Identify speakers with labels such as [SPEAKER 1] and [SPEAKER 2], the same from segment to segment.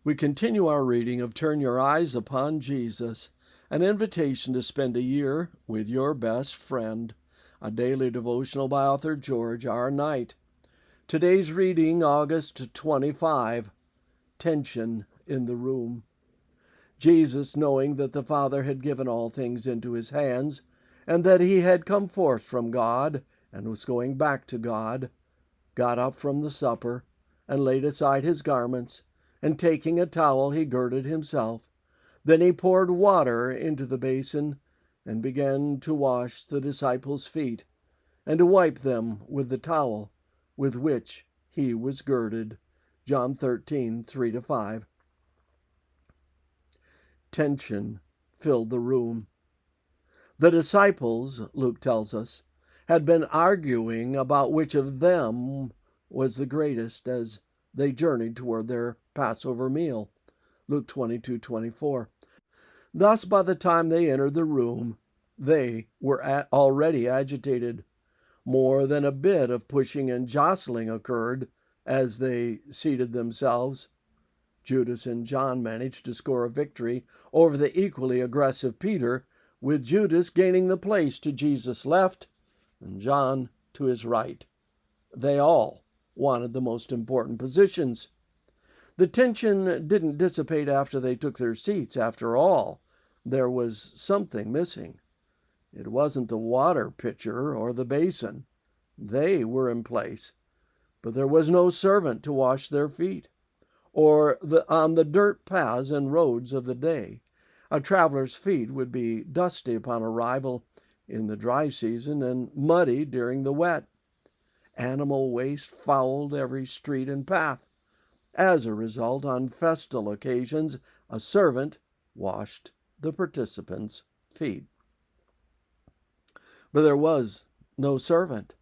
[SPEAKER 1] We continue our reading of Turn Your Eyes Upon Jesus, an invitation to spend a year with your best friend, a daily devotional by author George R. Knight. Today's reading, August 25, Tension in the Room. Jesus, knowing that the Father had given all things into his hands, and that he had come forth from God and was going back to God, got up from the supper and laid aside his garments, and taking a towel he girded himself. Then he poured water into the basin and began to wash the disciples' feet and to wipe them with the towel with which he was girded. John 13:3-5. Tension filled the room. The disciples, Luke tells us, had been arguing about which of them was the greatest as they journeyed toward their Passover meal. Luke 22:24. Thus, by the time they entered the room, they were already agitated. More than a bit of pushing and jostling occurred as they seated themselves. Judas and John managed to score a victory over the equally aggressive Peter, with Judas gaining the place to Jesus' left and John to his right. They all wanted the most important positions. The tension didn't dissipate after they took their seats. After all, there was something missing. It wasn't the water pitcher or the basin. They were in place, but there was no servant to wash their feet, or on the dirt paths and roads of the day. A traveler's feet would be dusty upon arrival in the dry season and muddy during the wet. Animal waste fouled every street and path. As a result, on festal occasions, a servant washed the participants' feet. But there was no servant.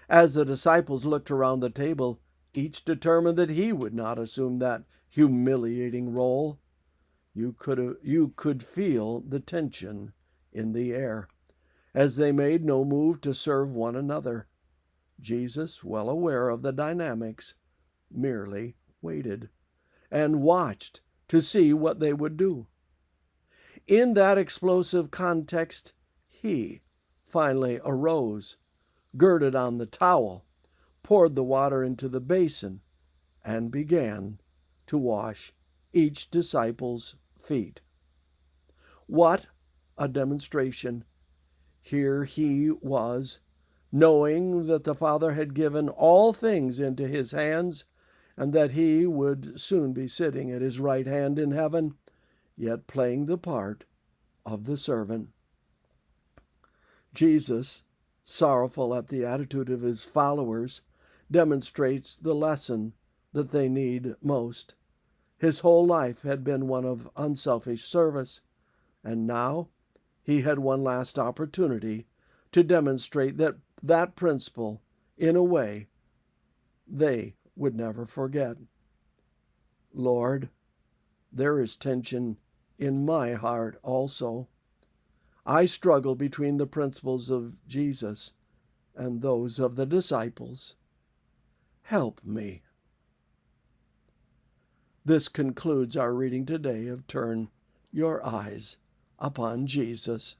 [SPEAKER 1] As the disciples looked around the table, each determined that he would not assume that humiliating role. You could feel the tension in the air as they made no move to serve one another. Jesus, well aware of the dynamics, merely waited and watched to see what they would do. In that explosive context, he finally arose, girded on the towel, poured the water into the basin, and began to wash each disciple's feet. What a demonstration! Here he was, knowing that the Father had given all things into his hands, and that he would soon be sitting at his right hand in heaven, yet playing the part of the servant. Jesus, sorrowful at the attitude of his followers, demonstrates the lesson that they need most. His whole life had been one of unselfish service, and now he had one last opportunity to demonstrate that principle in a way they would never forget. Lord, there is tension in my heart also. I struggle between the principles of Jesus and those of the disciples. Help me. This concludes our reading today of Turn Your Eyes Upon Jesus.